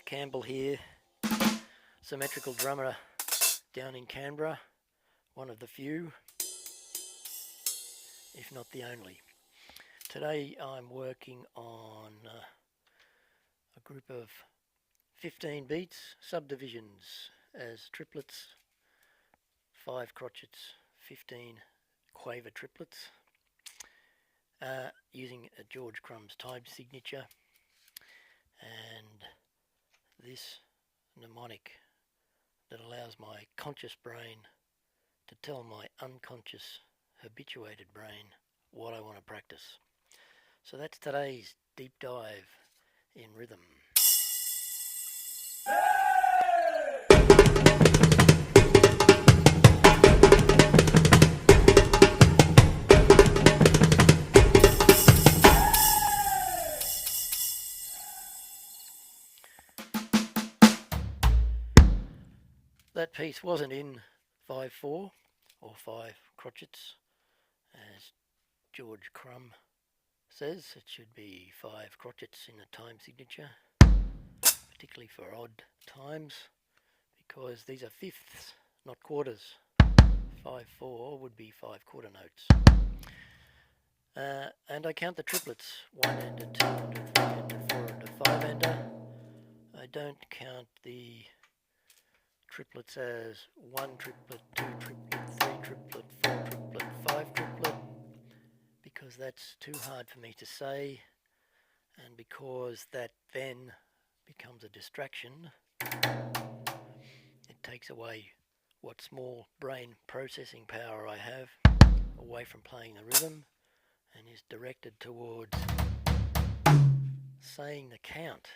Campbell here, Symmetrical drummer down in Canberra, one of the few, if not the only. Today I'm working on a group of 15 beats, subdivisions as triplets, 5 crotchets, 15 quaver triplets, using a George Crumb's time signature, and this mnemonic that allows my conscious brain to tell my unconscious habituated brain what I want to practice. So that's today's deep dive in rhythm. That piece wasn't in 5/4 or 5 crotchets, as George Crumb says. It should be 5 crotchets in the time signature, particularly for odd times, because these are fifths, not quarters. 5/4 would be 5 quarter notes. And I count the triplets, 1 and a 2 and a 3 and a 4 and a 5 ender. I don't count the triplets as 1 triplet, 2 triplet, 3 triplet, 4 triplet, 5 triplet, because that's too hard for me to say, and because that then becomes a distraction. It takes away what small brain processing power I have away from playing the rhythm, and is directed towards saying the count.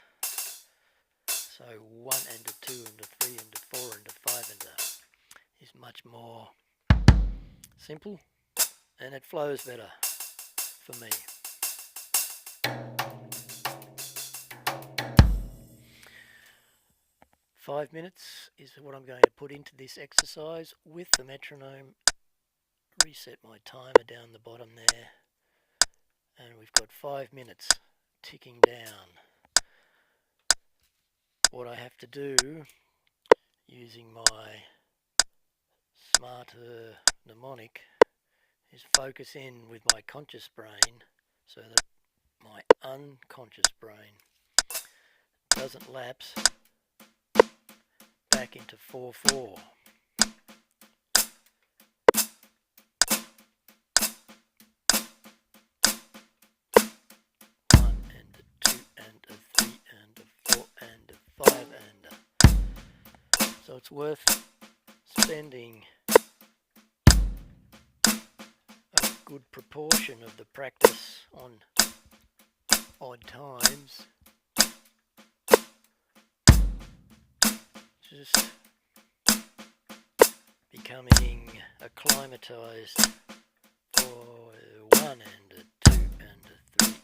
So 1 and a 2 and a 3 and a 4 and a 5 and a is much more simple, and it flows better for me. Five minutes is what I'm going to put into this exercise with the metronome. Reset my timer down the bottom there, and we've got 5 minutes ticking down. What I have to do, using my smarter mnemonic, is focus in with my conscious brain so that my unconscious brain doesn't lapse back into 4/4. So it's worth spending a good proportion of the practice on odd times, just becoming acclimatized for 1 and a 2 and a 3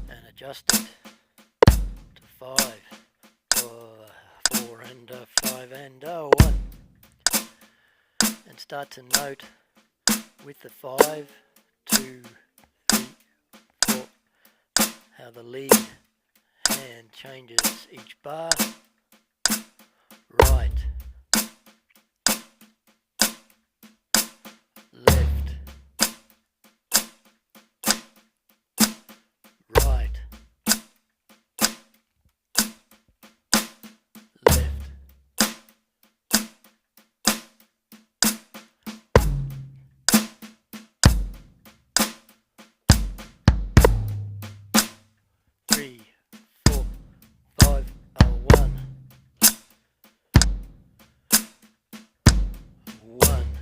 and adjusted to 5 or 4 and a 5 and a 1, and start to note with the 5, 2, 3, 4 how the lead hand changes each bar. Right, left, right, left, 3, 4, 5, 1. 1.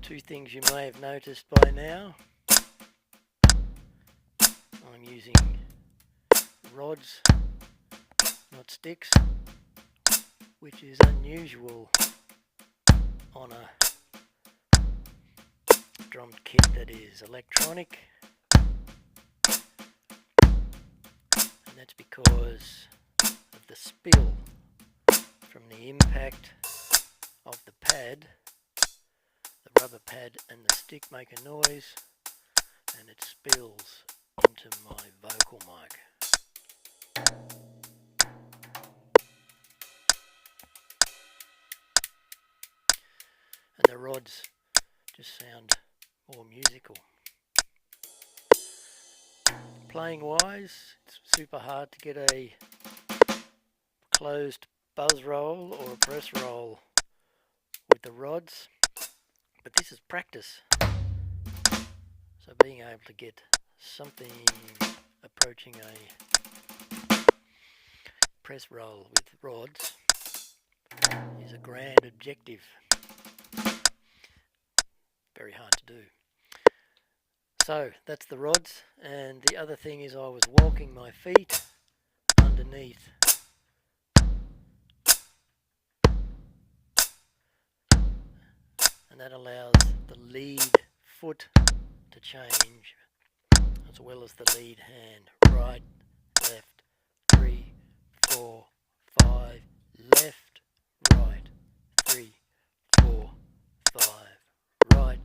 Two things you may have noticed by now. I'm using rods, not sticks, which is unusual on a drum kit that is electronic, and that's because of the spill from the impact of the pad, the rubber pad and the stick make a noise, and it spills into my vocal mic. And the rods just sound more musical. Playing wise, it's super hard to get a closed buzz roll or a press roll with the rods, but this is practice. So being able to get something approaching a press roll with rods is a grand objective. Very hard to do. So that's the rods, and the other thing is I was walking my feet underneath. And that allows the lead foot to change as well as the lead hand. Right, left, 3, 4, 5, left, right, 3, 4, 5, right.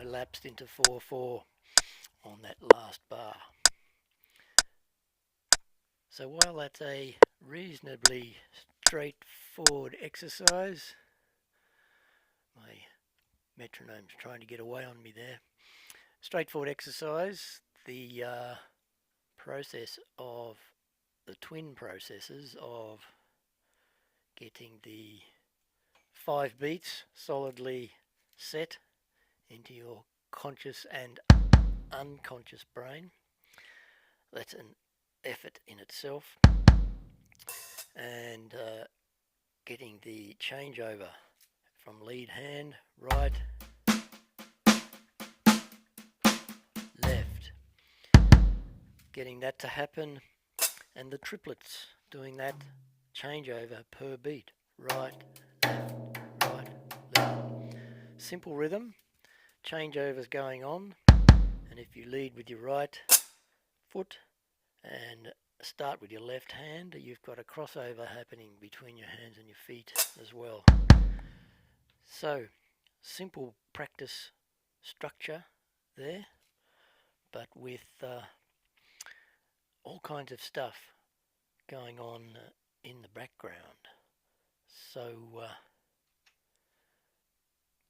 Lapsed into 4/4 on that last bar. So while that's a reasonably straightforward exercise, my metronome's trying to get away on me there. Straightforward exercise, the process of the twin processes of getting the 5 beats solidly set into your conscious and unconscious brain. That's an effort in itself. And getting the changeover from lead hand, right, left. Getting that to happen, and the triplets, doing that changeover per beat. Right, left, right, left. Simple rhythm. Changeovers going on, and if you lead with your right foot and start with your left hand, you've got a crossover happening between your hands and your feet as well. So simple practice structure there, but with all kinds of stuff going on in the background. So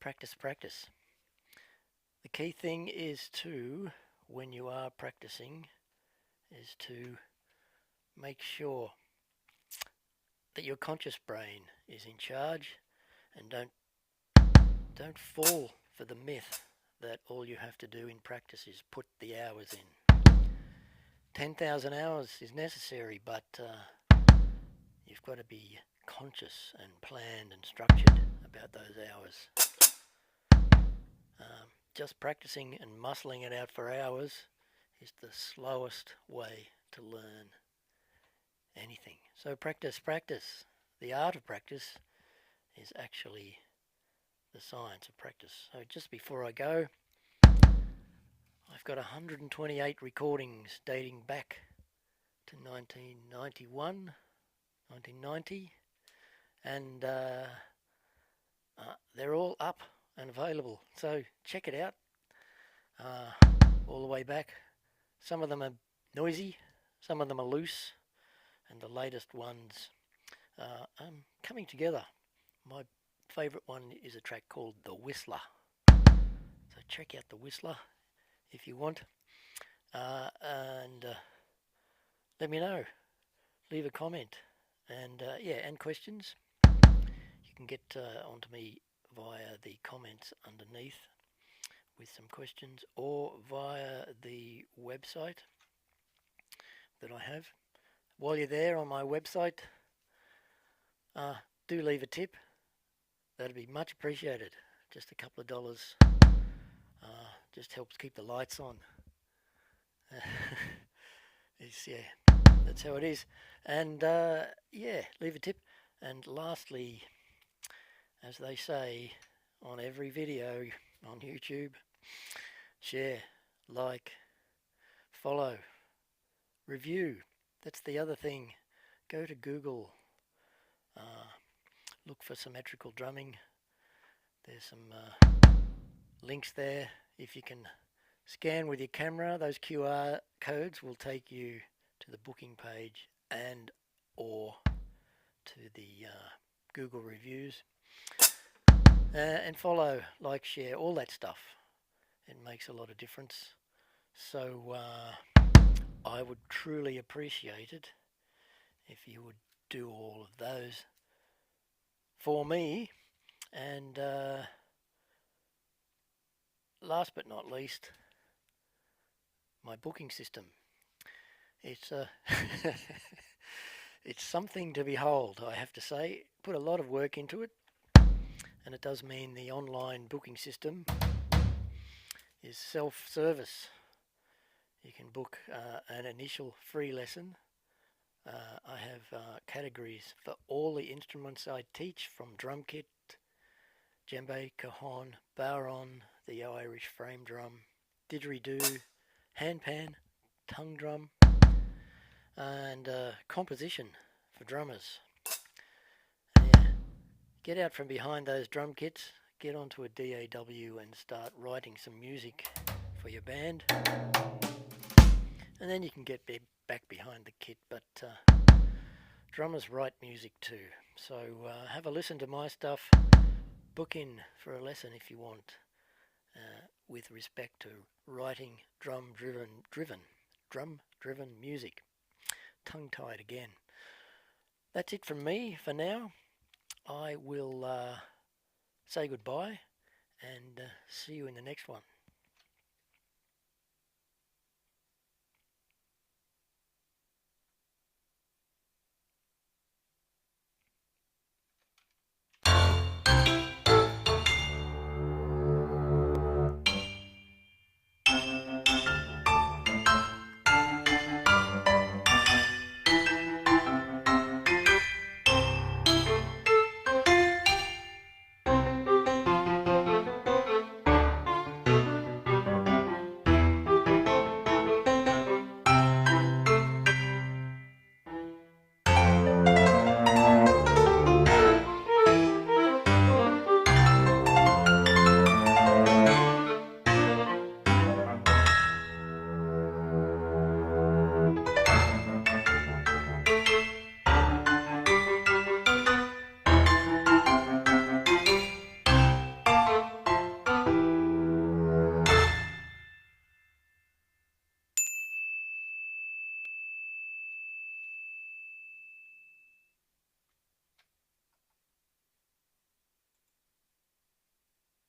practice. The key thing is to, when you are practicing, is to make sure that your conscious brain is in charge, and don't fall for the myth that all you have to do in practice is put the hours in. 10,000 hours is necessary, but you've got to be conscious and planned and structured about those hours. Just practicing and muscling it out for hours is the slowest way to learn anything. So practice. The art of practice is actually the science of practice. So just before I go, I've got 128 recordings dating back to 1991, 1990, and they're all up and available, so check it out. All the way back. Some of them are noisy, some of them are loose, and the latest ones coming together. My favourite one is a track called The Whistler. So check out The Whistler if you want. And let me know. Leave a comment. And and questions. You can get onto me via the comments underneath with some questions, or via the website that I have. While you're there on my website, do leave a tip. That'd be much appreciated. Just a couple of dollars just helps keep the lights on. That's how it is. And leave a tip. And lastly, as they say on every video on YouTube, share, like, follow, review. That's the other thing. Go to Google, look for Symmetrical Drumming. There's some links there. If you can scan with your camera, those QR codes will take you to the booking page and or to the Google reviews. And follow, like, share, all that stuff. It makes a lot of difference. So I would truly appreciate it if you would do all of those for me. And last but not least, my booking system. It's it's something to behold, I have to say. Put a lot of work into it, and it does mean the online booking system is self-service. You can book an initial free lesson. I have categories for all the instruments I teach, from DrumKit, djembe, cajon, baron, the Irish frame drum, didgeridoo, handpan, tongue drum, and composition for drummers. Get out from behind those drum kits, get onto a DAW and start writing some music for your band. And then you can get back behind the kit, but drummers write music too. So have a listen to my stuff. Book in for a lesson if you want, with respect to writing drum-driven music. Tongue-tied again. That's it from me for now. I will say goodbye and see you in the next one.